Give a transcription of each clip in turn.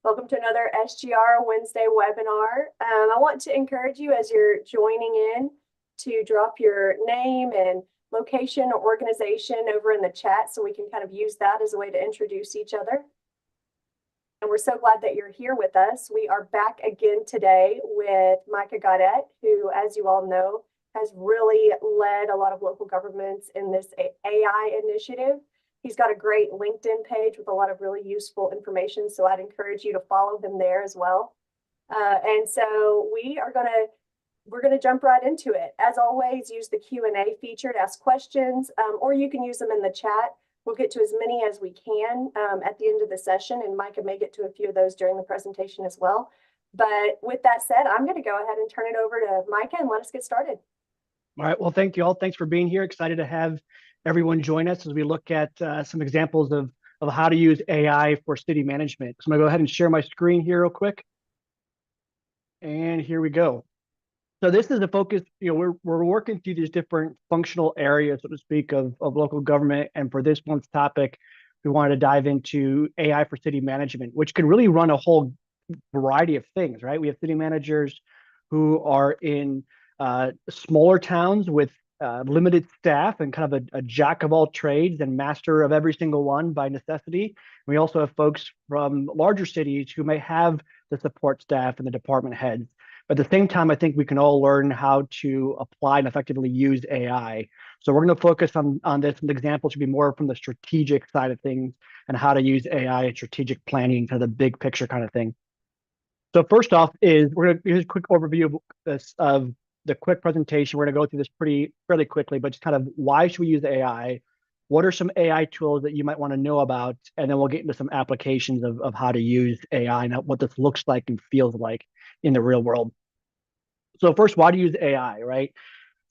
Welcome to another SGR Wednesday webinar. I want to encourage you as you're joining in to drop your name and location or organization over in the chat so we can kind of use that as a way to introduce each other. And we're so glad that you're here with us. We are back again today with Micah Gaudet, who, as you all know, has really led a lot of local governments in this AI initiative. He's got a great LinkedIn page with a lot of really useful information, so I'd encourage you to follow him there as well. And so we're gonna jump right into it. As always, use the Q&A feature to ask questions, or you can use them in the chat. We'll get to as many as we can at the end of the session, and Micah may get to a few of those during the presentation as well. But with that said, I'm going to go ahead and turn it over to Micah and let us get started. All right. Well, thank you all. Thanks for being here. Excited to have everyone join us as we look at some examples of how to use AI for city management. So I'm going to go ahead and share my screen here real quick. And here we go. So this is the focus. We're working through these different functional areas, so to speak, of local government. And for this month's topic, we wanted to dive into AI for city management, which can really run a whole variety of things, right? We have city managers who are in smaller towns with limited staff and kind of a jack of all trades and master of every single one by necessity. We also have folks from larger cities who may have the support staff and the department heads. But at the same time, I think we can all learn how to apply and effectively use AI. So we're going to focus on this, and the examples should be more from the strategic side of things and how to use AI and strategic planning, kind of the big picture kind of thing. So first off is we're going to here's a quick overview of this of the quick presentation. We're going to go through this fairly quickly, but just kind of why should we use AI? What are some AI tools that you might want to know about? And then we'll get into some applications of how to use AI and what this looks like and feels like in the real world. So first, why do you use AI, right?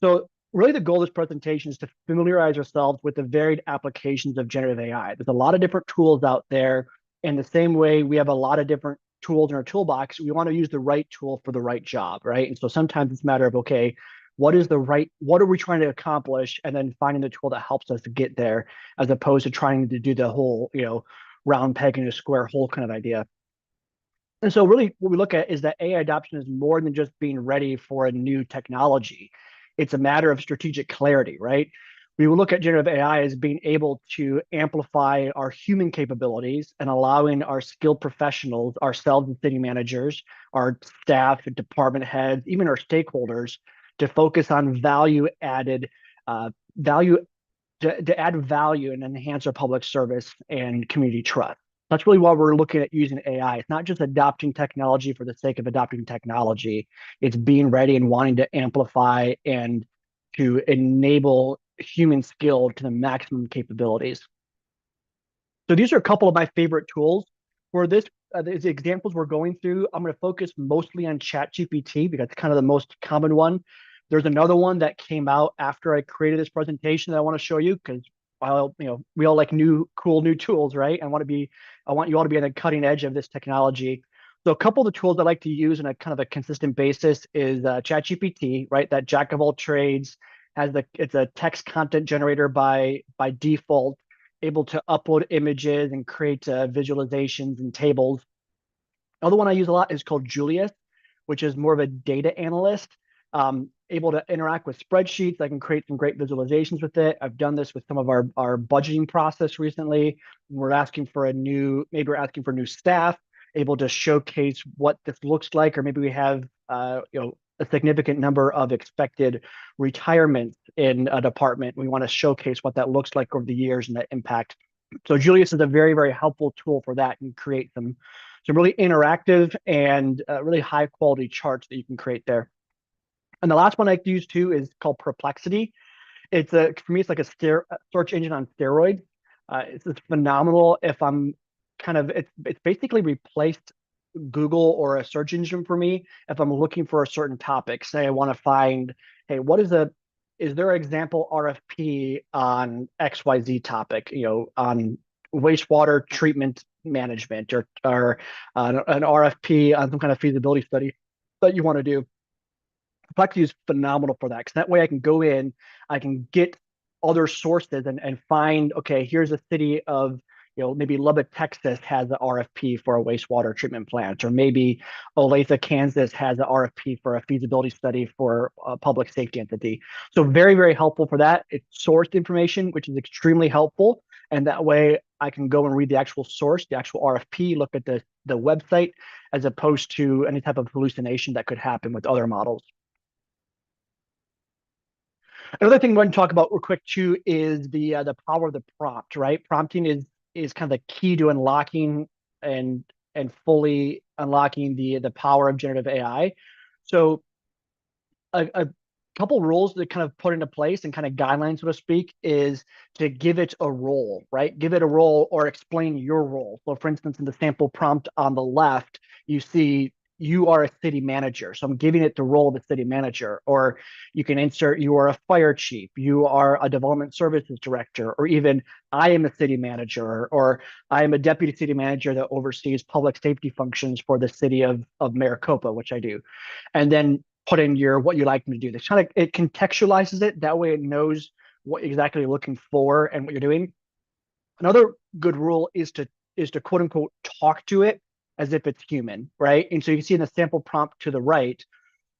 So really the goal of this presentation is to familiarize ourselves with the varied applications of generative AI. There's a lot of different tools out there. In the same way, we have a lot of different tools in our toolbox. We want to use the right tool for the right job, right? And so sometimes it's a matter of, okay, what are we trying to accomplish? And then finding the tool that helps us to get there, as opposed to trying to do the whole, round peg in a square hole kind of idea. And so really what we look at is that AI adoption is more than just being ready for a new technology. It's a matter of strategic clarity, right? We will look at generative AI as being able to amplify our human capabilities and allowing our skilled professionals, ourselves and city managers, our staff and department heads, even our stakeholders, to focus on to add value and enhance our public service and community trust. That's really why we're looking at using AI. It's not just adopting technology for the sake of adopting technology. It's being ready and wanting to amplify and to enable human skill to the maximum capabilities. So these are a couple of my favorite tools. For these examples we're going through, I'm going to focus mostly on ChatGPT because it's kind of the most common one. There's another one that came out after I created this presentation that I want to show you because we all like cool new tools, right? I want you all to be on the cutting edge of this technology. So a couple of the tools I like to use on a kind of a consistent basis is ChatGPT, right? That jack of all trades it's a text content generator by default, able to upload images and create visualizations and tables. Another one I use a lot is called Julius, which is more of a data analyst. Able to interact with spreadsheets. I can create some great visualizations with it. I've done this with some of our budgeting process recently. We're asking for new staff, able to showcase what this looks like, or maybe we have a significant number of expected retirements in a department. We want to showcase what that looks like over the years and the impact. So Julius is a very, very helpful tool for that and create some really interactive and really high quality charts that you can create there. And the last one I like to use too is called Perplexity. For me, it's like a search engine on steroids. It's phenomenal. It's basically replaced Google or a search engine for me if I'm looking for a certain topic. Say I want to find, hey, is there an example RFP on XYZ topic? On wastewater treatment management or an RFP on some kind of feasibility study that you want to do. Perplexity is phenomenal for that because that way I can go in, I can get other sources and find, okay, here's a city of maybe Lubbock, Texas has an RFP for a wastewater treatment plant, or maybe Olathe, Kansas has an RFP for a feasibility study for a public safety entity. So very, very helpful for that. It's sourced information, which is extremely helpful. And that way I can go and read the actual source, the actual RFP, look at the website, as opposed to any type of hallucination that could happen with other models. Another thing I want to talk about real quick too is the power of the prompt, right? Prompting is kind of the key to unlocking and fully unlocking the power of generative AI. So a couple rules that kind of put into place and kind of guidelines, so to speak, is to give it a role, right? Give it a role or explain your role. So for instance, in the sample prompt on the left, you see you are a city manager. So I'm giving it the role of a city manager. Or you can insert you are a fire chief, you are a development services director, or even I am a city manager, or I am a deputy city manager that oversees public safety functions for the city of Maricopa, which I do. And then put in what you like them to do. This kind of, it contextualizes it. That way it knows what exactly you're looking for and what you're doing. Another good rule is to quote unquote talk to it as if it's human, right? And so you can see in the sample prompt to the right,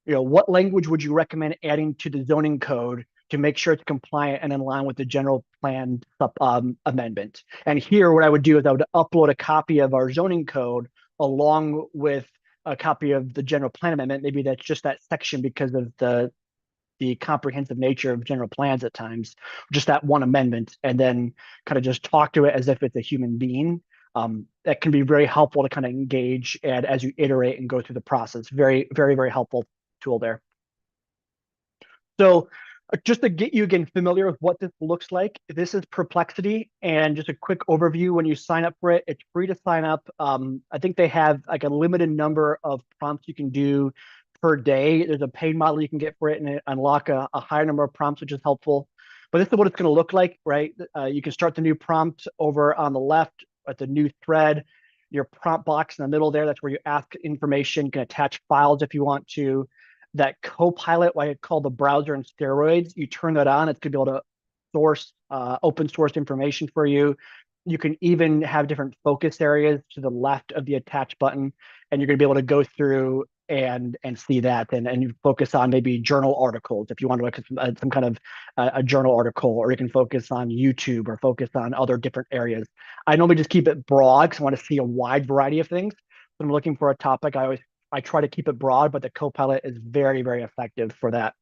what language would you recommend adding to the zoning code to make sure it's compliant and in line with the general plan amendment? And here, what I would do is I would upload a copy of our zoning code along with a copy of the general plan amendment. Maybe that's just that section because of the comprehensive nature of general plans at times, just that one amendment, and then kind of just talk to it as if it's a human being. That can be very helpful to kind of engage and as you iterate and go through the process. Very, very, very helpful tool there. So just to get you again familiar with what this looks like, this is Perplexity, and just a quick overview. When you sign up for it, it's free to sign up. I think they have like a limited number of prompts you can do per day. There's a paid model you can get for it and unlock a higher number of prompts, which is helpful. But this is what it's going to look like, right? You can start the new prompt over on the left at the new thread. Your prompt box in the middle there, that's where you ask information. You can attach files if you want to. That Copilot, what I call the browser and steroids, you turn that on, it's going to be able to source open source information for you. You can even have different focus areas to the left of the attach button, and you're going to be able to go through and see that, and you focus on maybe journal articles if you want to look at some kind of a journal article, or you can focus on YouTube or focus on other different areas. I normally just keep it broad because I want to see a wide variety of things. When I'm looking for a topic, I try to keep it broad, but the Copilot is very, very effective for that.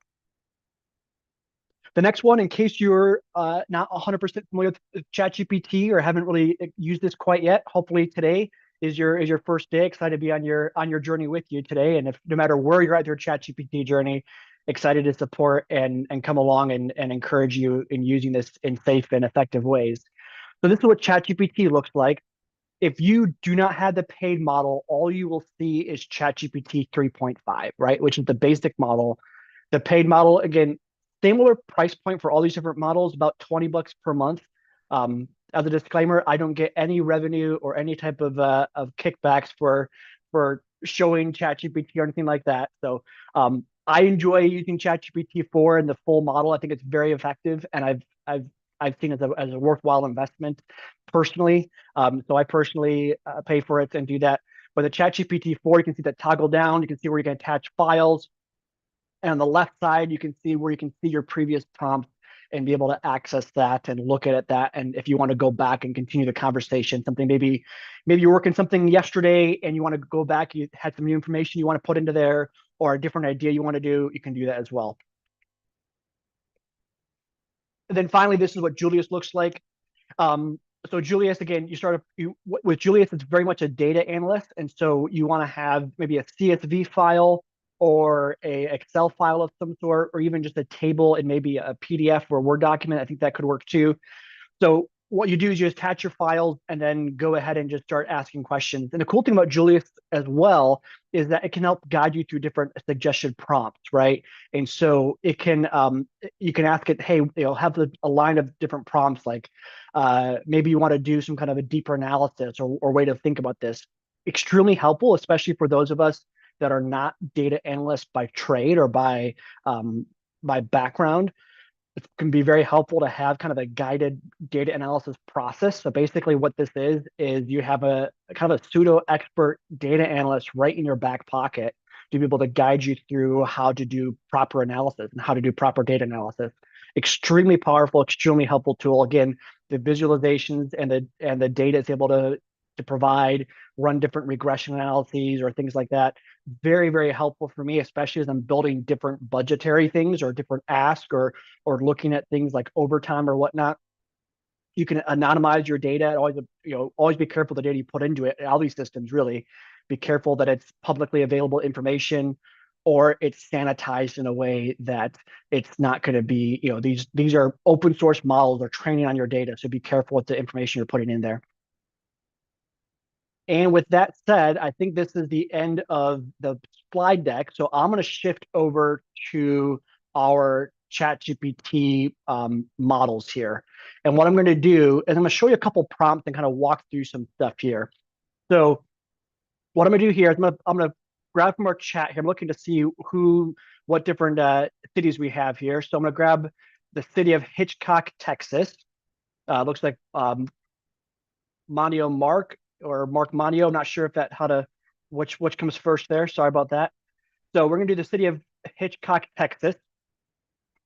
The next one, in case you're not 100% familiar with ChatGPT or haven't really used this quite yet, hopefully today is your first day. Excited to be on your journey with you today. And if no matter where you're at your ChatGPT journey, excited to support and come along and encourage you in using this in safe and effective ways. So this is what ChatGPT looks like. If you do not have the paid model, all you will see is ChatGPT 3.5, right? Which is the basic model. The paid model, again, similar price point for all these different models, about $20 per month. As a disclaimer, I don't get any revenue or any type of kickbacks for showing ChatGPT or anything like that. So I enjoy using ChatGPT 4 in the full model. I think it's very effective, and I've seen it as a worthwhile investment personally. So I personally pay for it and do that. But the ChatGPT 4, you can see that toggle down. You can see where you can attach files. And on the left side, you can see where you can see your previous prompt and be able to access that and look at that. And if you want to go back and continue the conversation, something maybe you're working something yesterday and you want to go back, you had some new information you want to put into there, or a different idea you want to do, you can do that as well. And then finally, this is what Julius looks like. So Julius, again, with Julius, it's very much a data analyst. And so you want to have maybe a CSV file or a Excel file of some sort, or even just a table and maybe a PDF or a Word document. I think that could work too. So what you do is you attach your files and then go ahead and just start asking questions. And the cool thing about Julius as well is that it can help guide you through different suggested prompts, right? And so it can you can ask it, hey, have a line of different prompts, like maybe you want to do some kind of a deeper analysis or way to think about this. Extremely helpful, especially for those of us that are not data analysts by trade or by background. it can be very helpful to have kind of a guided data analysis process. So basically what this is you have a kind of a pseudo expert data analyst right in your back pocket to be able to guide you through how to do proper analysis and how to do proper data analysis. Extremely powerful, extremely helpful tool. Again, the visualizations and the data is able to provide, run different regression analyses or things like that. Very, very helpful for me, especially as I'm building different budgetary things or different asks or looking at things like overtime or whatnot. You can anonymize your data. Always be careful the data you put into it. All these systems, really, be careful that it's publicly available information or it's sanitized in a way that it's not going to be, these are open source models. They're training on your data. So be careful with the information you're putting in there. And with that said, I think this is the end of the slide deck. So I'm going to shift over to our ChatGPT models here. And what I'm going to do is I'm going to show you a couple prompts and kind of walk through some stuff here. So what I'm going to do here is I'm going to grab from our chat here. I'm looking to see what different cities we have here. So I'm going to grab the city of Hitchcock, Texas. Looks like Monio Mark or Mark Monio. I'm not sure if which comes first there. Sorry about that. So we're going to do the city of Hitchcock, Texas.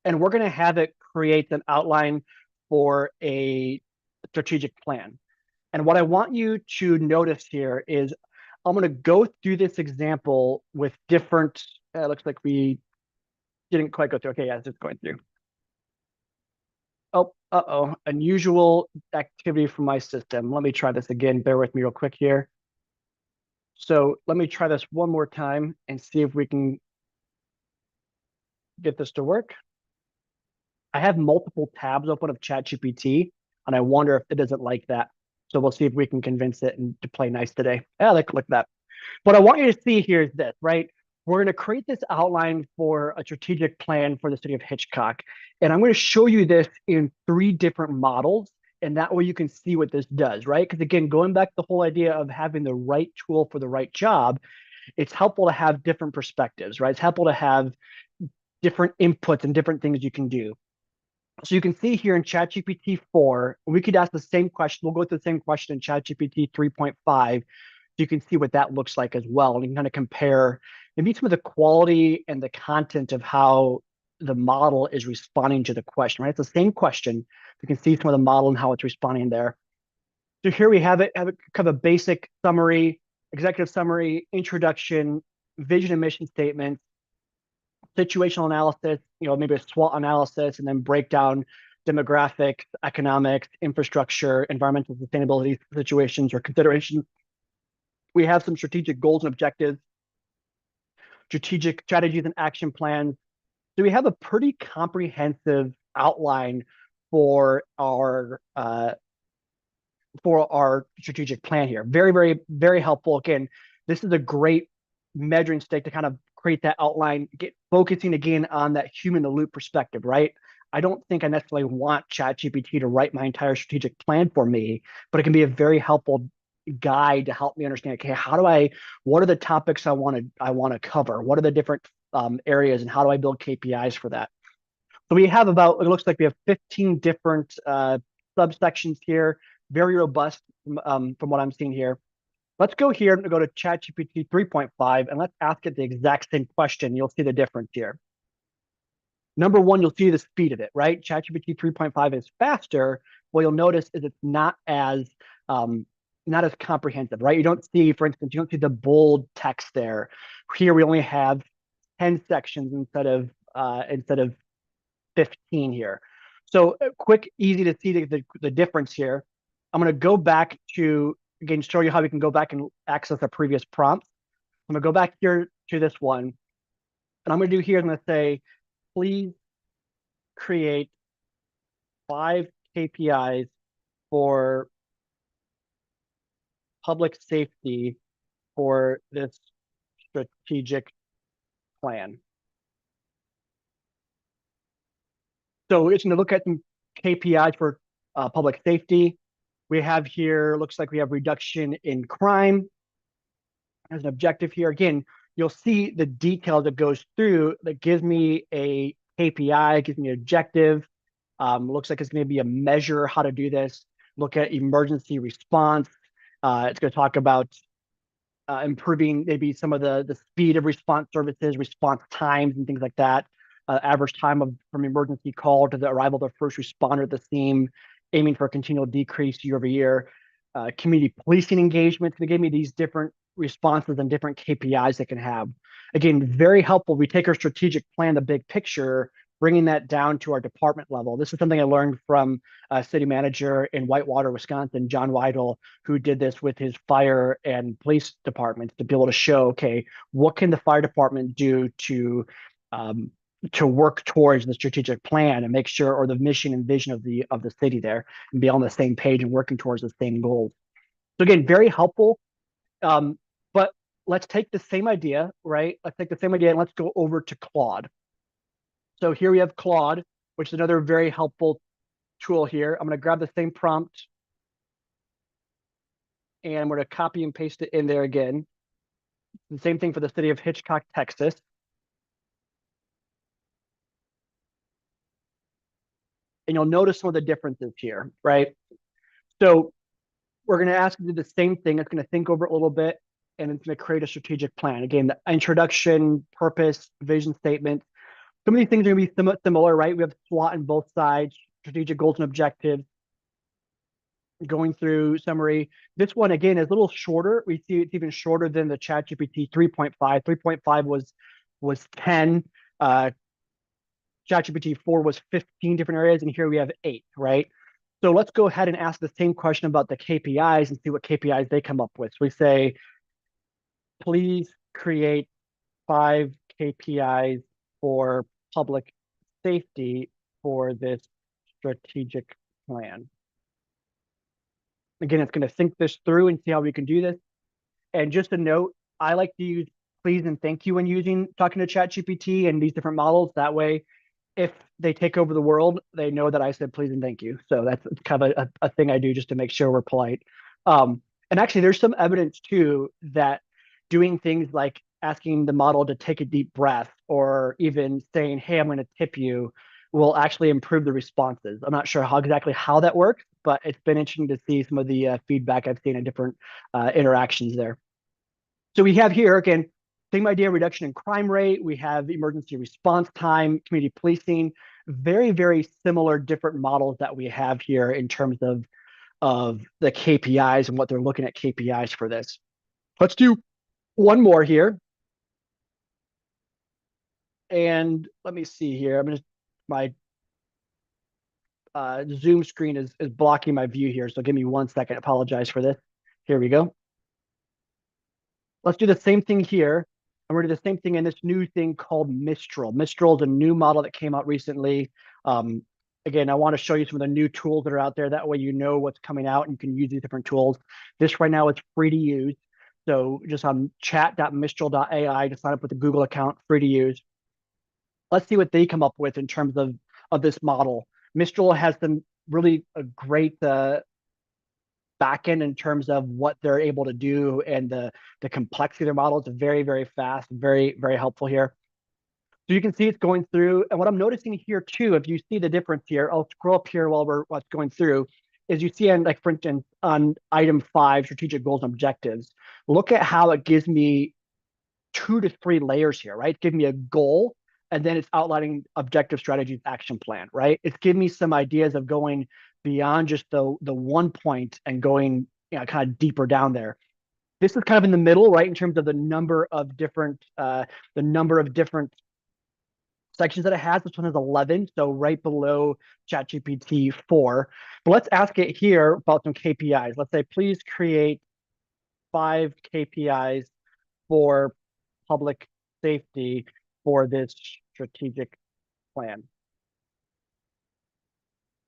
And we're going to have it create an outline for a strategic plan. And what I want you to notice here is I'm going to go through this example with different, looks like we didn't quite go through. Okay, yeah, it's just going through. Oh, unusual activity from my system. Let me try this again. Bear with me real quick here. So let me try this one more time and see if we can get this to work. I have multiple tabs open of ChatGPT, and I wonder if it doesn't like that. So we'll see if we can convince it to play nice today. Yeah, like that. What I want you to see here is this, right? We're going to create this outline for a strategic plan for the city of Hitchcock. And I'm going to show you this in 3 different models. And that way you can see what this does, right? Because again, going back to the whole idea of having the right tool for the right job, it's helpful to have different perspectives, right? It's helpful to have different inputs and different things you can do. So you can see here in ChatGPT 4, we could ask the same question. We'll go through the same question in ChatGPT 3.5. So you can see what that looks like as well. And you can kind of compare maybe some of the quality and the content of how the model is responding to the question, right? It's the same question. You can see some of the model and how it's responding there. So here we have it kind of a basic summary, executive summary, introduction, vision and mission statements, situational analysis, maybe a SWOT analysis, and then break down demographics, economics, infrastructure, environmental sustainability situations or considerations. We have some strategic goals and objectives, strategic strategies and action plans. So we have a pretty comprehensive outline for our strategic plan here. Very, very, very helpful. Again, this is a great measuring stick to kind of create that outline, get focusing again on that human in the loop perspective, right? I don't think I necessarily want ChatGPT to write my entire strategic plan for me, but it can be a very helpful guide to help me understand, okay, what are the topics I want to cover? What are the different areas and how do I build KPIs for that? So we have it looks like we have 15 different subsections here, very robust from what I'm seeing here. Let's go here and go to ChatGPT 3.5 and let's ask it the exact same question. You'll see the difference here. Number one, you'll see the speed of it, right? ChatGPT 3.5 is faster. What you'll notice is it's not as comprehensive, right? You don't see, for instance, you don't see the bold text there. Here we only have 10 sections instead of 15 here. So quick, easy to see the difference here. I'm going to go back to, again, show you how we can go back and access our previous prompts. I'm going to go back here to this one. And I'm going to do here, I'm going to say, please create 5 KPIs for public safety for this strategic plan. So it's going to look at some KPIs for public safety. We have here, looks like we have reduction in crime as an objective here. Again, you'll see the detail that goes through that gives me a KPI, gives me an objective. Looks like it's going to be a measure how to do this. Look at emergency response. It's going to talk about improving maybe some of the speed of response services, response times, and things like that. Average time from emergency call to the arrival of the first responder at the scene, aiming for a continual decrease year over year. Community policing engagements. They gave me these different responses and different KPIs they can have. Again, very helpful. We take our strategic plan, the big picture, bringing that down to our department level. This is something I learned from a city manager in Whitewater, Wisconsin, John Weidel, who did this with his fire and police departments to be able to show, okay, what can the fire department do to work towards the strategic plan and make sure, or the mission and vision of the city there, and be on the same page and working towards the same goals. So again, very helpful. But let's take the same idea, right? Let's take the same idea and let's go over to Claude. So here we have Claude, which is another very helpful tool here. I'm going to grab the same prompt and I'm going to copy and paste it in there again. The same thing for the city of Hitchcock, Texas. And you'll notice some of the differences here, right? So we're going to ask it to do the same thing. It's going to think over it a little bit, and it's going to create a strategic plan. Again, the introduction, purpose, vision statement. Some of these things are going to be similar, right? We have SWOT on both sides, strategic goals and objectives, going through summary. This one, again, is a little shorter. We see it's even shorter than the ChatGPT 3.5. 3.5 was 10. ChatGPT 4 was 15 different areas, and here we have 8, right? So let's go ahead and ask the same question about the KPIs and see what KPIs they come up with. So we say, please create 5 KPIs for public safety for this strategic plan. Again, it's going to think this through and see how we can do this. And just a note, I like to use please and thank you when talking to ChatGPT and these different models. That way, if they take over the world, they know that I said please and thank you. So that's kind of a thing I do just to make sure we're polite. And actually, there's some evidence too that doing things like asking the model to take a deep breath or even saying, hey, I'm going to tip you, will actually improve the responses. I'm not sure exactly how that works, but it's been interesting to see some of the feedback I've seen in different interactions there. So we have here, again, same idea, reduction in crime rate. We have emergency response time, community policing, very, very similar different models that we have here in terms of the KPIs and what they're looking at KPIs for this. Let's do one more here. And let me see here. I'm just, my Zoom screen is blocking my view here. So give me 1 second. Apologize for this. Here we go. Let's do the same thing here. And we're going to do the same thing in this new thing called Mistral. Mistral is a new model that came out recently. Again, I want to show you some of the new tools that are out there. That way you know what's coming out and you can use these different tools. This right now is free to use. So just on chat.mistral.ai to sign up with a Google account, free to use. Let's see what they come up with in terms of this model. Mistral has some really a great backend in terms of what they're able to do and the complexity of their model. It's very, very fast, very, very helpful here. So you can see it's going through. And what I'm noticing here too, if you see the difference here, I'll scroll up here while we're going through, is you see on, like, for instance, on item 5, strategic goals and objectives, look at how it gives me 2 to 3 layers here, right? Give me a goal, and then it's outlining objective strategies, action plan, right? It's giving me some ideas of going beyond just the 1 point and going, kind of deeper down there. This is kind of in the middle, right? In terms of the number of different sections that it has. This one has 11, so right below ChatGPT 4. But let's ask it here about some KPIs. Let's say, please create 5 KPIs for public safety for this strategic plan.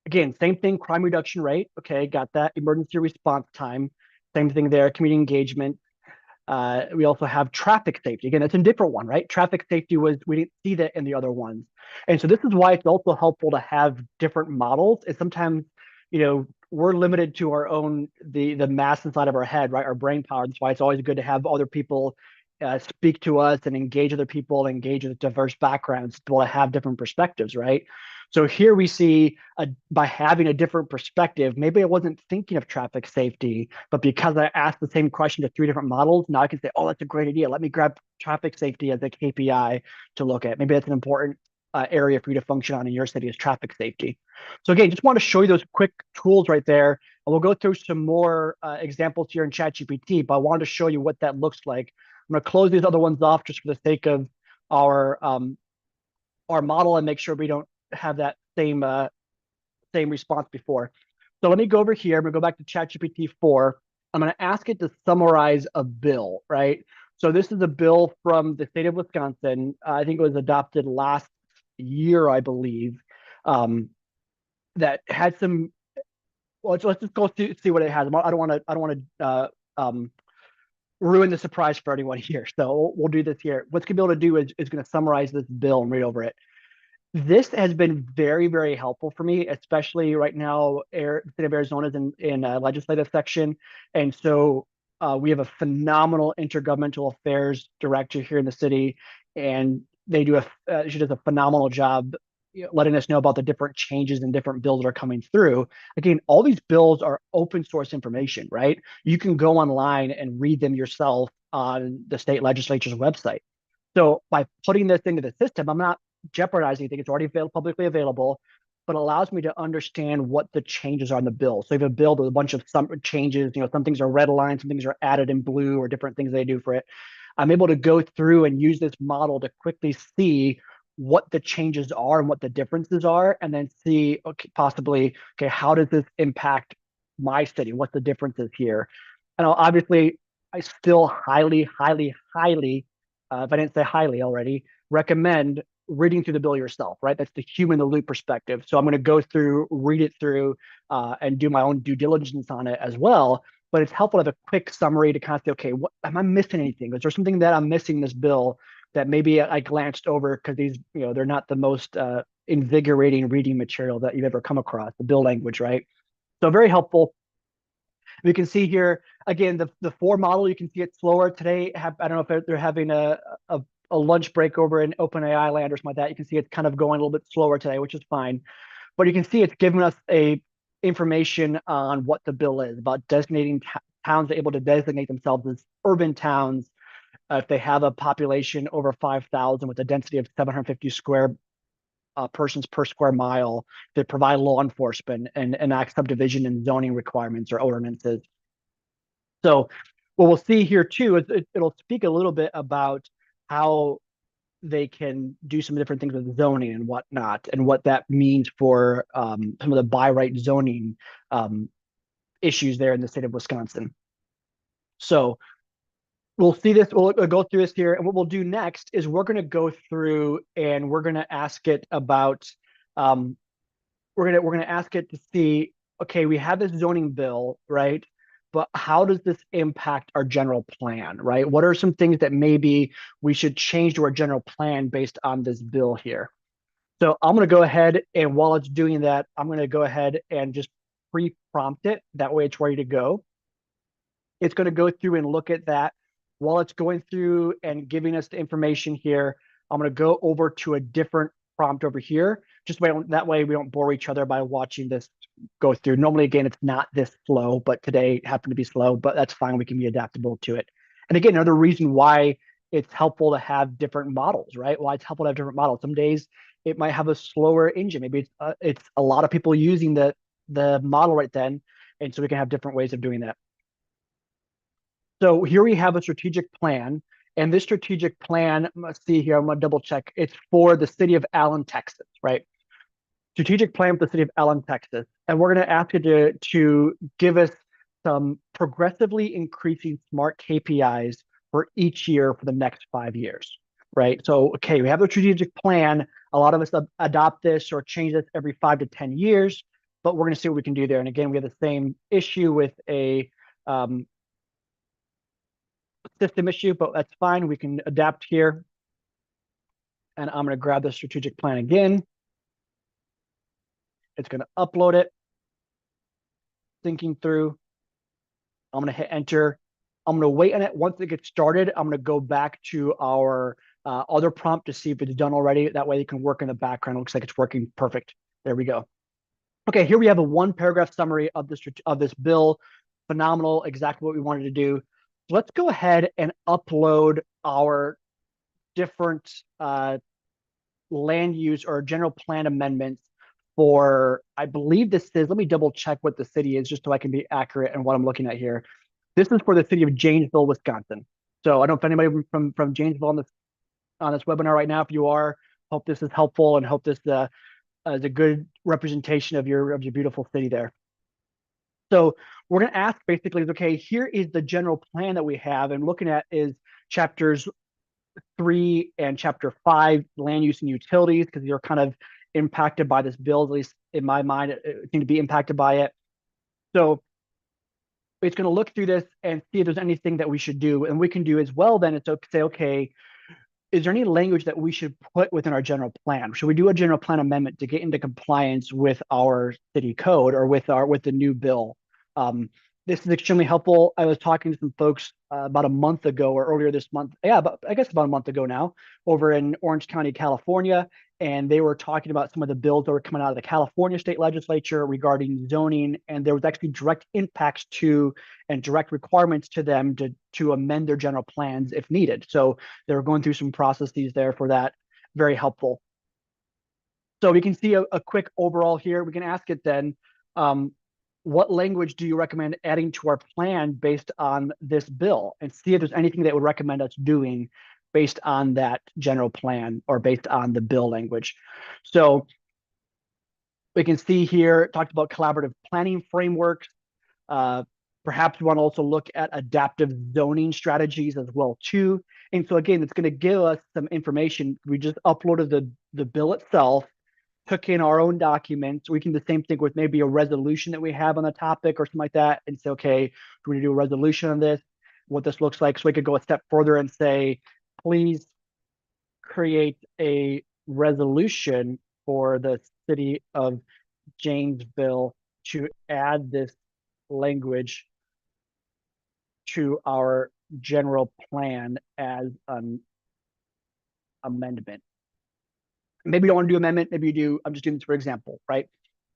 Again, same thing, crime reduction rate. Okay, got that. Emergency response time. Same thing there, community engagement. We also have traffic safety. Again, it's a different one, right? Traffic safety we didn't see that in the other ones. And so this is why it's also helpful to have different models. And sometimes, we're limited to our own, the mass inside of our head, right? Our brain power. That's why it's always good to have other people speak to us and engage other people, engage with diverse backgrounds to have different perspectives, right? So here we see by having a different perspective, maybe I wasn't thinking of traffic safety, but because I asked the same question to 3 different models, now I can say, oh, that's a great idea. Let me grab traffic safety as a KPI to look at. Maybe that's an important area for you to function on in your city is traffic safety. So again, just want to show you those quick tools right there. And we'll go through some more examples here in ChatGPT, but I wanted to show you what that looks like. I'm going to close these other ones off just for the sake of our model and make sure we don't have that same response before. So let me go over here. I'm gonna go back to ChatGPT 4. I'm gonna ask it to summarize a bill, right? So this is a bill from the state of Wisconsin. I think it was adopted last year, I believe, that had some. Well, let's just go see what it has. I don't want to ruin the surprise for anyone here. So we'll do this here. What's gonna be able to do is going to summarize this bill and read over it. This has been very, very helpful for me, especially right now. The state of Arizona is in legislative section, and so we have a phenomenal intergovernmental affairs director here in the city, and she does a phenomenal job, letting us know about the different changes and different bills that are coming through. Again, all these bills are open source information, right? You can go online and read them yourself on the state legislature's website. So by putting this into the system, I'm not jeopardizing anything. It's already publicly available, but allows me to understand what the changes are on the bill. So if you have a bill with a bunch of some changes, some things are red aligned, some things are added in blue, or different things they do for it. I'm able to go through and use this model to quickly see what the changes are and what the differences are, and then see, possibly, how does this impact my city? What's the differences here? And obviously, I still highly, highly, highly, if I didn't say highly already, recommend reading through the bill yourself, right? That's the human in the loop perspective. So I'm going to go through, read it through, and do my own due diligence on it as well. But it's helpful to have a quick summary to kind of say, okay, what am I missing anything? Is there something that I'm missing in this bill that maybe I glanced over because these, they're not the most invigorating reading material that you've ever come across, the bill language, right? So very helpful. We can see here, again, the 4 model, you can see it's slower today. I don't know if they're having a lunch break over in OpenAI land or something like that. You can see it's kind of going a little bit slower today, which is fine. But you can see it's giving us information on what the bill is, about designating towns able to designate themselves as urban towns if they have a population over 5,000 with a density of 750 square persons per square mile, that provide law enforcement and enact subdivision and zoning requirements or ordinances. So what we'll see here too is it'll speak a little bit about how they can do some different things with zoning and whatnot, and what that means for some of the by right zoning issues there in the state of Wisconsin. So we'll see this, we'll go through this here. And what we'll do next is we're going to go through and we're going to ask it about, we're going to ask it to see, okay, we have this zoning bill, right? But how does this impact our general plan, right? What are some things that maybe we should change to our general plan based on this bill here? So I'm going to go ahead, and while it's doing that, I'm going to go ahead and just pre-prompt it. That way it's ready to go. It's going to go through and look at that. While it's going through and giving us the information here, I'm going to go over to a different prompt over here. Just that way we don't bore each other by watching this go through. Normally, again, it's not this slow, but today it happened to be slow, but that's fine. We can be adaptable to it. And again, another reason why it's helpful to have different models, right? Why it's helpful to have different models. Some days it might have a slower engine. Maybe it's a lot of people using the model right then. And so we can have different ways of doing that. So here we have a strategic plan, and this strategic plan, let's see here, I'm going to double check. It's for the city of Allen, Texas, right? Strategic plan for the city of Allen, Texas. And we're going to ask you to give us some progressively increasing SMART KPIs for each year for the next 5 years, right? So, okay, we have a strategic plan. A lot of us adopt this or change this every 5 to 10 years, but we're going to see what we can do there. And again, we have the same issue with a system issue, but that's fine. We can adapt here. And I'm going to grab the strategic plan again. It's going to upload it. Thinking through. I'm going to hit enter. I'm going to wait on it. Once it gets started, I'm going to go back to our other prompt to see if it's done already. That way you can work in the background. It looks like it's working perfect. There we go. Okay, here we have a one paragraph summary of this bill. Phenomenal, exactly what we wanted to do. Let's go ahead and upload our different land use or general plan amendments for, I believe this is, let me double check what the city is just so I can be accurate in what I'm looking at here. This is for the city of Janesville, Wisconsin. So I don't know if anybody from Janesville on this webinar right now. If you are, hope this is helpful and hope this is a good representation of your beautiful city there. So we're going to ask basically, okay, here is the general plan that we have, and looking at is chapters 3 and chapter 5, land use and utilities, because they're kind of impacted by this bill, at least in my mind, it seemed to be impacted by it. So it's going to look through this and see if there's anything that we should do. And we can do as well, then it's okay, say, okay, is there any language that we should put within our general plan? Should we do a general plan amendment to get into compliance with our city code or with the new bill? This is extremely helpful. I was talking to some folks about a month ago or earlier this month. Yeah, but I guess about a month ago now, over in Orange County, California, and they were talking about some of the bills that were coming out of the California state legislature regarding zoning, and there was actually direct impacts to and direct requirements to them to amend their general plans if needed. So they were going through some processes there for that. Very helpful. So we can see a quick overall here. We can ask it then, what language do you recommend adding to our plan based on this bill, and see if there's anything that would recommend us doing based on that general plan or based on the bill language. So we can see here, it talked about collaborative planning frameworks. Perhaps we want to also look at adaptive zoning strategies as well too. And so again, it's going to give us some information. We just uploaded the bill itself, took in our own documents. We can do the same thing with maybe a resolution that we have on the topic or something like that, and say, okay, we're going to do a resolution on this, what this looks like. So we could go a step further and say, please create a resolution for the city of Janesville to add this language to our general plan as an amendment. Maybe you don't want to do amendment, maybe you do, I'm just doing this for example, right?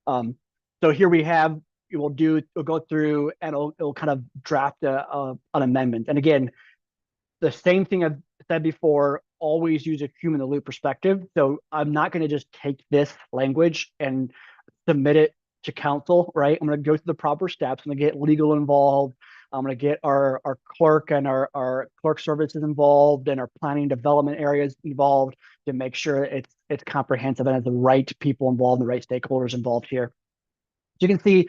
So here we have, we'll go through and it'll kind of draft an amendment. And again, the same thing I've said before, always use a human in the loop perspective. So I'm not going to just take this language and submit it to council, right? I'm going to go through the proper steps. I'm going to get legal involved. I'm going to get our clerk and our clerk services involved and our planning development areas involved to make sure it's comprehensive and has the right people involved, the right stakeholders involved here. So you can see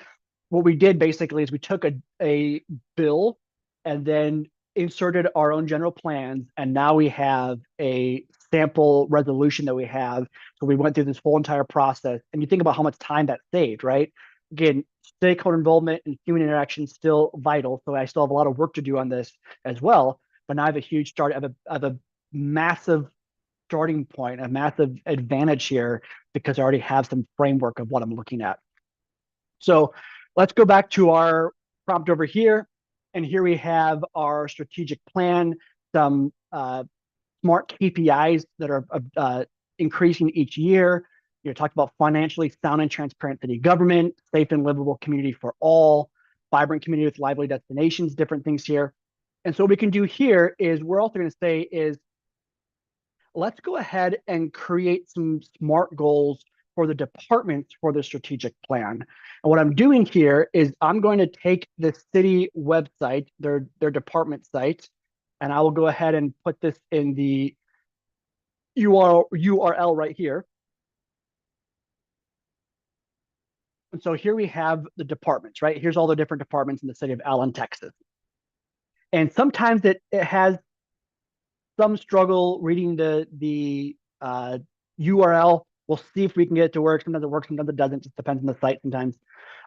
what we did basically is we took a bill and then inserted our own general plans, and now we have a sample resolution that we have. So we went through this whole entire process, and you think about how much time that saved, right? Again, stakeholder involvement and human interaction is still vital. So I still have a lot of work to do on this as well. But now I have a huge start, I have a massive starting point, a massive advantage here because I already have some framework of what I'm looking at. So let's go back to our prompt over here. And here we have our strategic plan, some smart KPIs that are increasing each year. You talked about financially sound and transparent city government, safe and livable community for all, vibrant community with lively destinations, different things here. And so what we can do here is we're also going to say is, let's go ahead and create some SMART goals for the departments for the strategic plan. And what I'm doing here is I'm going to take the city website, their department site, and I will go ahead and put this in the URL right here. And so here we have the departments, right? Here's all the different departments in the city of Allen, Texas. And sometimes it has some struggle reading the URL. We'll see if we can get it to work. Sometimes it works, sometimes it doesn't. Just depends on the site sometimes.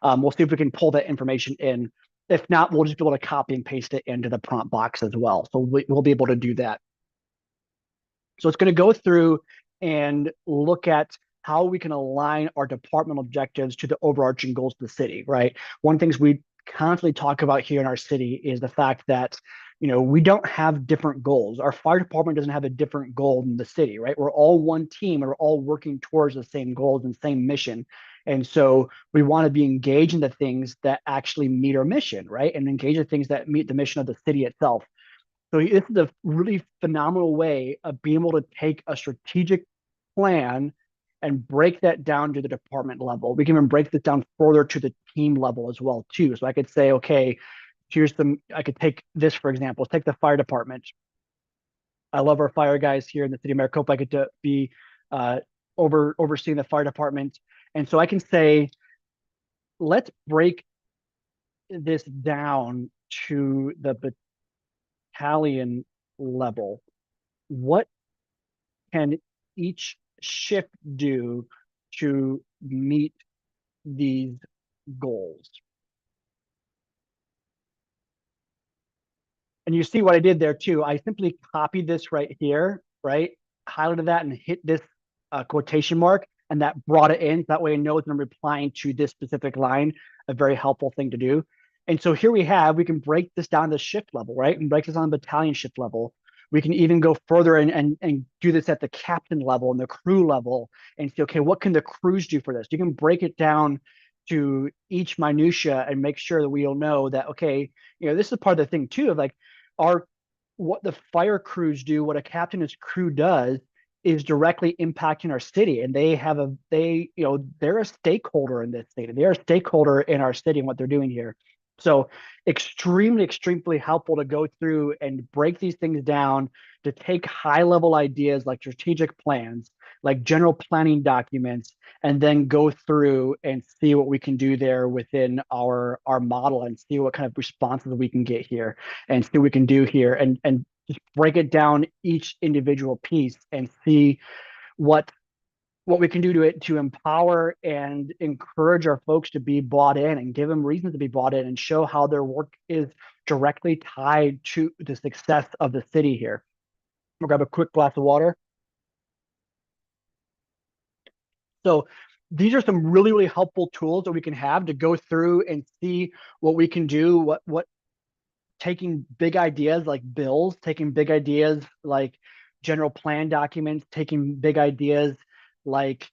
We'll see if we can pull that information in. If not, we'll just be able to copy and paste it into the prompt box as well. So we'll be able to do that. So it's going to go through and look at how we can align our departmental objectives to the overarching goals of the city, right? One of the things we constantly talk about here in our city is the fact that we don't have different goals. Our fire department doesn't have a different goal than the city, right? We're all one team and we're all working towards the same goals and same mission. And so we want to be engaged in the things that actually meet our mission, right? And engage in things that meet the mission of the city itself. So this is a really phenomenal way of being able to take a strategic plan and break that down to the department level. We can even break this down further to the team level as well too. So I could say, okay, I could take this, for example, take the fire department. I love our fire guys here in the city of Maricopa. I get to be uh, overseeing the fire department. And so I can say, let's break this down to the battalion level. What can each shift do to meet these goals? And you see what I did there too. I simply copied this right here, right? Highlighted that and hit this quotation mark, and that brought it in. That way I know that I'm replying to this specific line, a very helpful thing to do. And so here we can break this down to shift level, right? And break this on battalion shift level. We can even go further and do this at the captain level and the crew level and say, okay, what can the crews do for this? You can break it down to each minutia and make sure that we'll know that, okay, this is part of the thing too, of like, our what the fire crews do, what a captain's crew does, is directly impacting our city, and they're a stakeholder in this city. They're a stakeholder in our city and what they're doing here. So extremely helpful to go through and break these things down, to take high level ideas like strategic plans, like general planning documents, and then go through and see what we can do there within our model and see what kind of responses we can get here and see what we can do here and just break it down each individual piece and see what we can do to it to empower and encourage our folks to be bought in and give them reasons to be bought in and show how their work is directly tied to the success of the city here. We'll grab a quick glass of water. So these are some really helpful tools that we can have to go through and see what we can do, what taking big ideas like bills, taking big ideas like general plan documents, taking big ideas like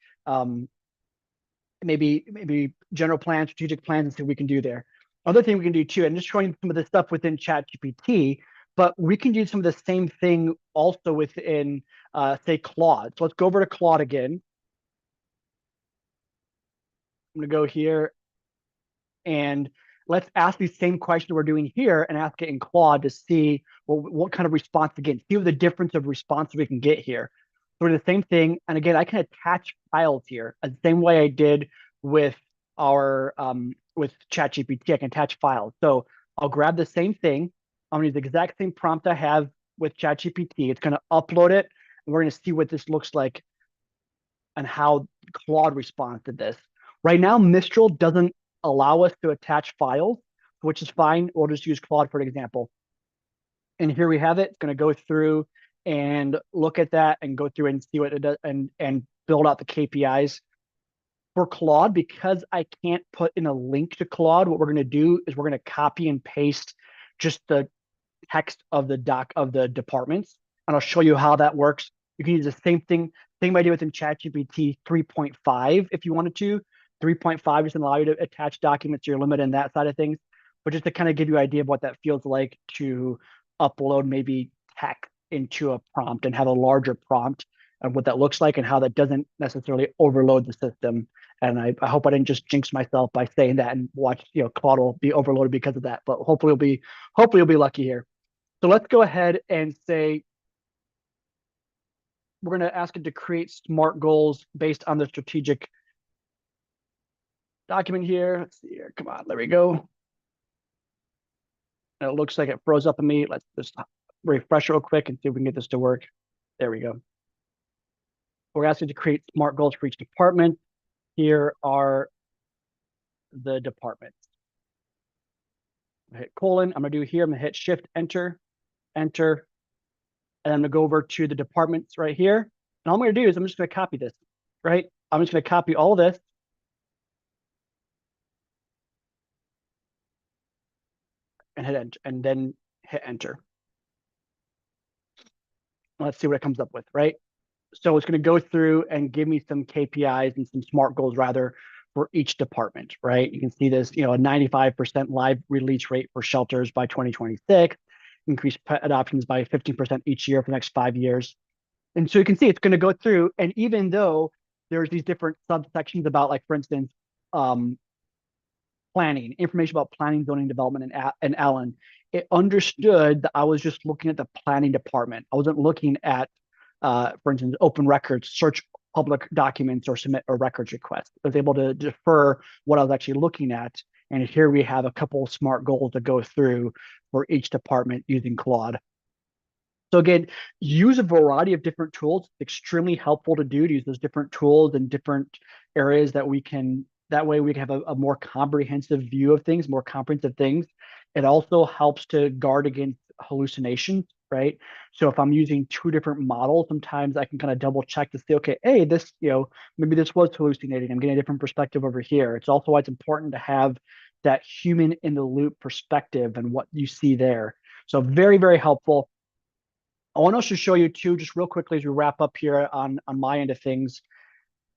maybe general plans, strategic plans, and see what we can do there. Other thing we can do too, and just showing some of the stuff within ChatGPT, but we can do some of the same thing also within, say, Claude. So let's go over to Claude again. I'm going to go here and let's ask these same questions we're doing here and ask it in Claude to see what kind of response again, see what the difference of response we can get here. So we're the same thing. And again, I can attach files here the same way I did with our with ChatGPT. I can attach files. So I'll grab the same thing. I'm gonna use the exact same prompt I have with ChatGPT. It's gonna upload it, and we're gonna see what this looks like and how Claude responds to this. Right now, Mistral doesn't allow us to attach files, which is fine. We'll just use Claude for an example. And here we have it. It's going to go through and look at that and go through and see what it does and build out the KPIs. For Claude, because I can't put in a link to Claude, what we're going to do is we're going to copy and paste just the text of the doc of the departments, and I'll show you how that works. You can use the same idea within ChatGPT 3.5 if you wanted to. 3.5 doesn't allow you to attach documents, you're limited in that side of things. But just to kind of give you an idea of what that feels like to upload maybe text into a prompt and have a larger prompt and what that looks like and how that doesn't necessarily overload the system. And I hope I didn't just jinx myself by saying that and watch, Claude will be overloaded because of that. But hopefully you'll be lucky here. So let's go ahead and say we're going to ask it to create SMART goals based on the strategic document here. Let's see here. Come on, there we go. And it looks like it froze up on me. Let's just refresh real quick and see if we can get this to work. There we go. We're asking to create SMART goals for each department. Here are the departments. Hit colon. I'm going to do here. I'm going to hit Shift, Enter, Enter. And I'm going to go over to the departments right here. And all I'm going to do is I'm just going to copy this, right? I'm just going to copy all of this. And hit Enter, and then hit Enter. Let's see what it comes up with, right? So it's going to go through and give me some KPIs and some SMART goals rather for each department, right? You can see this, a 95% live release rate for shelters by 2026, increase pet adoptions by 15% each year for the next 5 years. And so you can see it's going to go through, and even though there's these different subsections about, like, for instance, um, planning, information about planning, zoning, development, and Allen, it understood that I was just looking at the planning department. I wasn't looking at, for instance, open records, search public documents, or submit a records request. I was able to defer what I was actually looking at. And here we have a couple of SMART goals to go through for each department using Claude. So again, use a variety of different tools. It's extremely helpful to use those different tools and different areas that way we can have a more comprehensive view of things, more comprehensive things. It also helps to guard against hallucinations, right? So if I'm using two different models, sometimes I can kind of double check to say, okay, hey, this, maybe this was hallucinating. I'm getting a different perspective over here. It's also why it's important to have that human in the loop perspective and what you see there. So very, very helpful. I want to also show you too, just real quickly as we wrap up here on my end of things,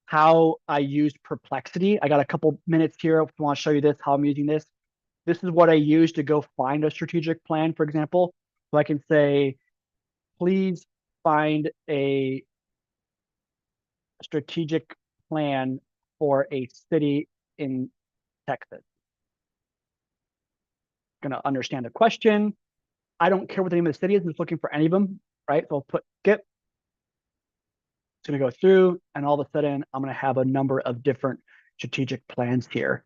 how I used Perplexity. I got a couple minutes here. I want to show you this, how I'm using this. This is what I use to go find a strategic plan, for example. So I can say, please find a strategic plan for a city in Texas. Going to understand the question. I don't care what the name of the city is. I'm just looking for any of them, right? So I'll put skip. It's going to go through, and all of a sudden, I'm going to have a number of different strategic plans here.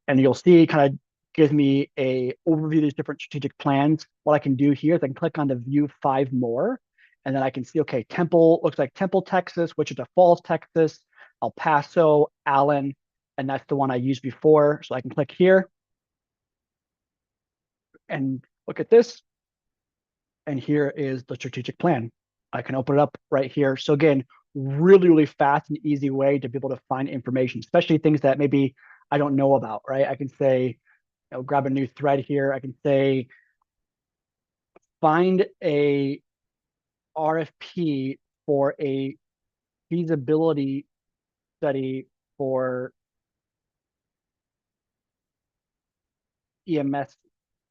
And you'll see it kind of gives me a overview of these different strategic plans. What I can do here is I can click on the view 5 more, and then I can see, okay, Temple, looks like Temple, Texas, Wichita Falls, Texas, El Paso, Allen, and that's the one I used before. So I can click here and look at this. And here is the strategic plan. I can open it up right here. So again, really, really fast and easy way to be able to find information, especially things that maybe I don't know about, right? I can say, grab a new thread here. I can say, find a RFP for a feasibility study for EMS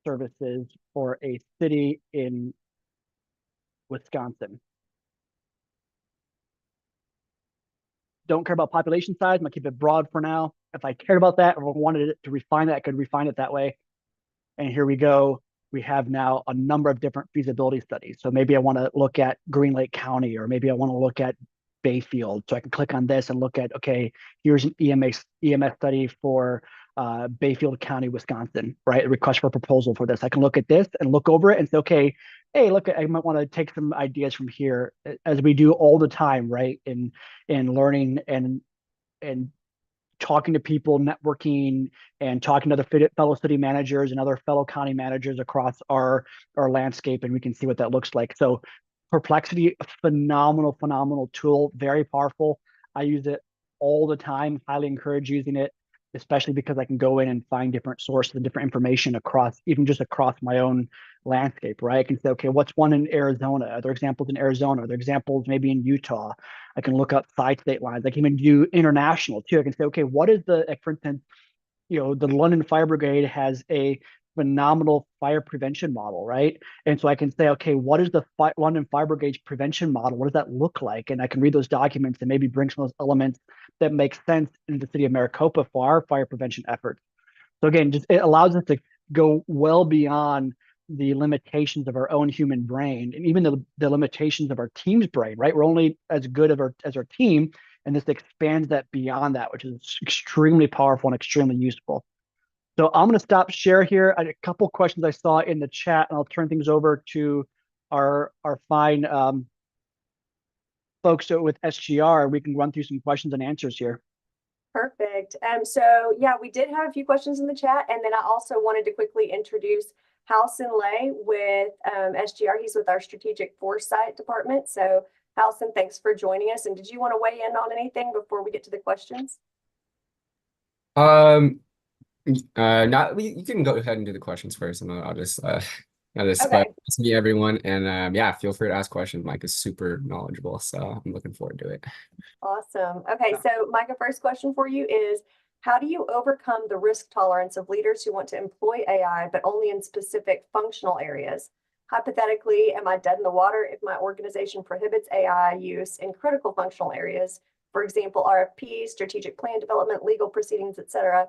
services for a city in Wisconsin. Don't care about population size. I'm gonna keep it broad for now. If I cared about that, or wanted it to refine that, I could refine it that way. And here we go. We have now a number of different feasibility studies. So maybe I want to look at Green Lake County, or maybe I want to look at Bayfield. So I can click on this and look at, okay, here's an EMS study for Bayfield County, Wisconsin, right? A request for a proposal for this. I can look at this and look over it and say, okay, hey, look, I might want to take some ideas from here, as we do all the time, right? In learning and talking to people, networking, and talking to other fellow city managers and other fellow county managers across our landscape, and we can see what that looks like. So Perplexity, a phenomenal tool, very powerful. I use it all the time, highly encourage using it, especially because I can go in and find different sources and different information even just across my own landscape, right? I can say, okay, what's one in Arizona? Are there examples in Arizona? Are there examples maybe in Utah? I can look up side state lines. I can even do international too. I can say, okay, what is for instance, the London Fire Brigade has a phenomenal fire prevention model, right? And so I can say, okay, what is the London Fire Brigade's prevention model? What does that look like? And I can read those documents and maybe bring some of those elements that make sense in the city of Maricopa for our fire prevention efforts. So again, it allows us to go well beyond the limitations of our own human brain, and even the limitations of our team's brain, right? We're only as good as our team, and this expands that beyond that, which is extremely powerful and extremely useful. So I'm going to stop share here. I had a couple questions I saw in the chat, and I'll turn things over to our fine folks with SGR. We can run through some questions and answers here. Perfect. So yeah, we did have a few questions in the chat, and then I also wanted to quickly introduce Halson Lay with SGR. He's with our strategic foresight department. So Halson, thanks for joining us. And did you want to weigh in on anything before we get to the questions? Not you can go ahead and do the questions first, and I'll just That is, but Okay, it's me, everyone. And yeah, feel free to ask questions. Mike is super knowledgeable, so I'm looking forward to it. awesome. Okay, so Micah, first question for you is, how do you overcome the risk tolerance of leaders who want to employ AI, but only in specific functional areas? Hypothetically, am I dead in the water if my organization prohibits AI use in critical functional areas? For example, RFPs, strategic plan development, legal proceedings, etc.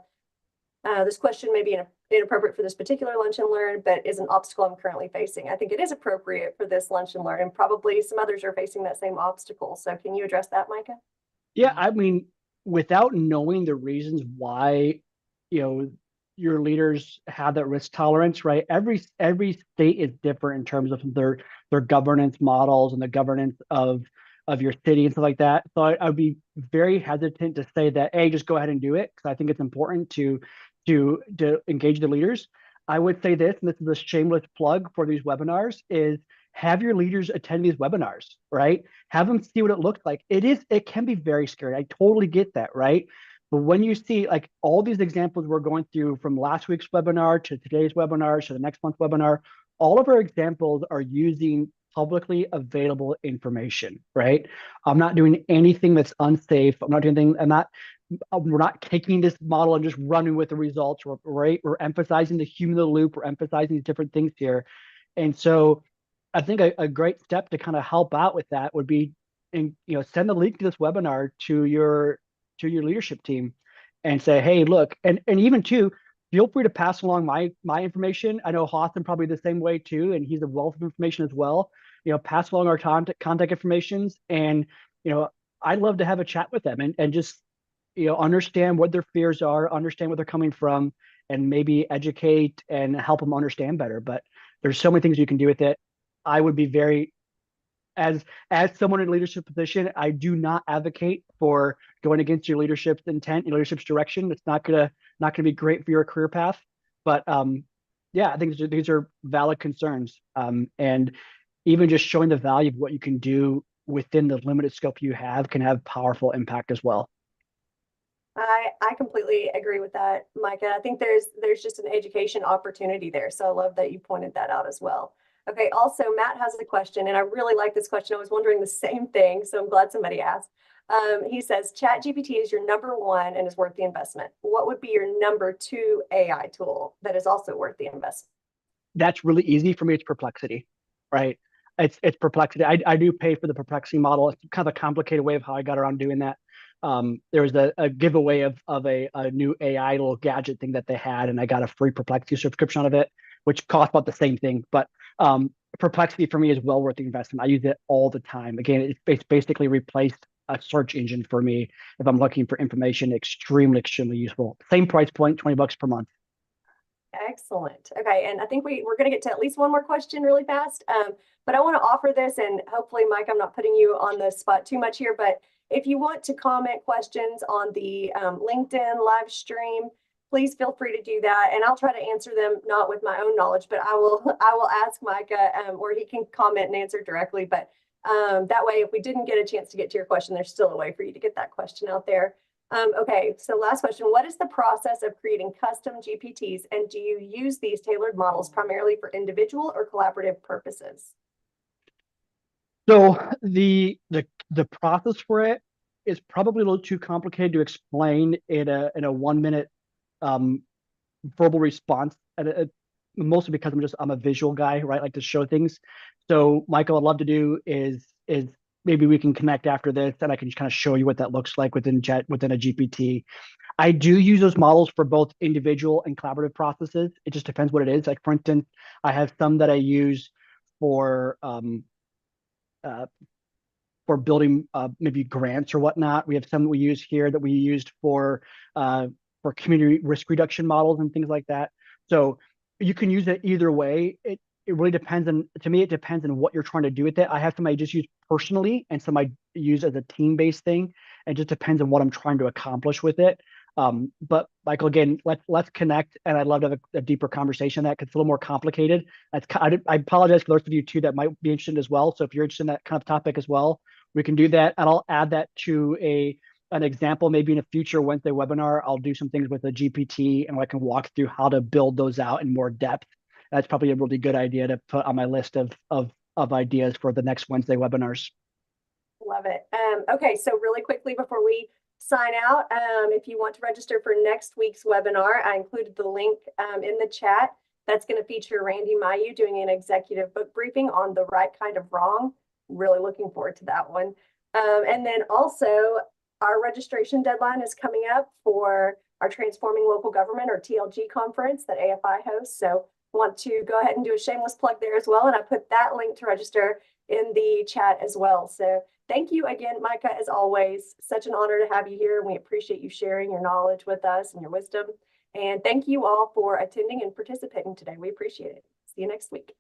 This question may be inappropriate for this particular lunch and learn, but is an obstacle I'm currently facing. I think it is appropriate for this lunch and learn, and probably some others are facing that same obstacle. So can you address that, Micah? Yeah, I mean, without knowing the reasons why, you know, your leaders have that risk tolerance, right? Every state is different in terms of their governance models and the governance of your city and stuff like that. So I would be very hesitant to say that, hey, just go ahead and do it, because I think it's important to engage the leaders. I would say this, and this is a shameless plug for these webinars, is have your leaders attend these webinars, right? Have them see what it looks like. It can be very scary. I totally get that, right? But when you see like all these examples we're going through from last week's webinar to today's webinar to the next month's webinar, all of our examples are using publicly available information, right? I'm not doing anything that's unsafe. I'm not doing anything, we're not taking this model and just running with the results, right? We're emphasizing the human in the loop. We're emphasizing these different things here. And so I think a great step to kind of help out with that would be, send the link to this webinar to your leadership team and say, hey, look, and even too, feel free to pass along my information. I know Hawthorne probably the same way too, and he's a wealth of information as well. Pass along our contact informations, and I'd love to have a chat with them and just understand what their fears are, understand where they're coming from, and maybe educate and help them understand better. But there's so many things you can do with it. I would be very, as someone in a leadership position, I do not advocate for going against your leadership's intent, your leadership's direction. It's not gonna be great for your career path. But yeah, I think these are valid concerns. And even just showing the value of what you can do within the limited scope you have can have powerful impact as well. I completely agree with that, Micah. I think there's just an education opportunity there. So I love that you pointed that out as well. Okay, also Matt has a question, and I really like this question. I was wondering the same thing, so I'm glad somebody asked. He says, Chat GPT is your number one and is worth the investment. What would be your number two AI tool that is also worth the investment? That's really easy for me. It's Perplexity, right? It's Perplexity. I do pay for the Perplexity model. It's kind of a complicated way of how I got around doing that. There was a giveaway of a new AI little gadget thing that they had, and I got a free Perplexity subscription out of it, which cost about the same thing. But Perplexity for me is well worth the investment. I use it all the time. Again, it's basically replaced a search engine for me if I'm looking for information. Extremely useful. Same price point, $20 per month. Excellent. Okay, and I think we're going to get to at least one more question really fast. But I want to offer this, and hopefully, Mike, I'm not putting you on the spot too much here, but if you want to comment questions on the LinkedIn live stream, please feel free to do that, and I'll try to answer them not with my own knowledge, but I will ask Micah, or he can comment and answer directly. But that way, if we didn't get a chance to get to your question, there's still a way for you to get that question out there. Okay, so last question. What is the process of creating custom GPTs, and do you use these tailored models primarily for individual or collaborative purposes? So the process for it is probably a little too complicated to explain in a 1 minute verbal response, and mostly because I'm a visual guy, right? Like to show things. So Michael, I'd love to do is maybe we can connect after this, and I can just kind of show you what that looks like within a GPT. I do use those models for both individual and collaborative processes. It just depends what it is. Like for instance, I have some that I use for uh, building maybe grants or whatnot. We have some that we use here that we used for community risk reduction models and things like that. So you can use it either way. It really depends on, to me, it depends on what you're trying to do with it. I have some I just use personally and some I use as a team-based thing. It just depends on what I'm trying to accomplish with it. But Michael, again, let's connect, and I'd love to have a deeper conversation on that because it's a little more complicated. I apologize for those of you too that might be interested as well. So if you're interested in that kind of topic as well, we can do that, and I'll add that to an example. Maybe in a future Wednesday webinar, I'll do some things with a GPT, and I can walk through how to build those out in more depth that's probably a really good idea to put on my list of ideas for the next Wednesday webinars. Love it. Okay, so really quickly before we sign out, if you want to register for next week's webinar, I included the link in the chat. That's going to feature Randy Mayu doing an executive book briefing on The Right Kind of Wrong. Really looking forward to that one. And then also, our registration deadline is coming up for our Transforming Local Government, or TLG conference that AFI hosts. So want to go ahead and do a shameless plug there as well. And I put that link to register in the chat as well. So thank you again, Micah, as always. Such an honor to have you here. And we appreciate you sharing your knowledge with us and your wisdom. And thank you all for attending and participating today. We appreciate it. See you next week.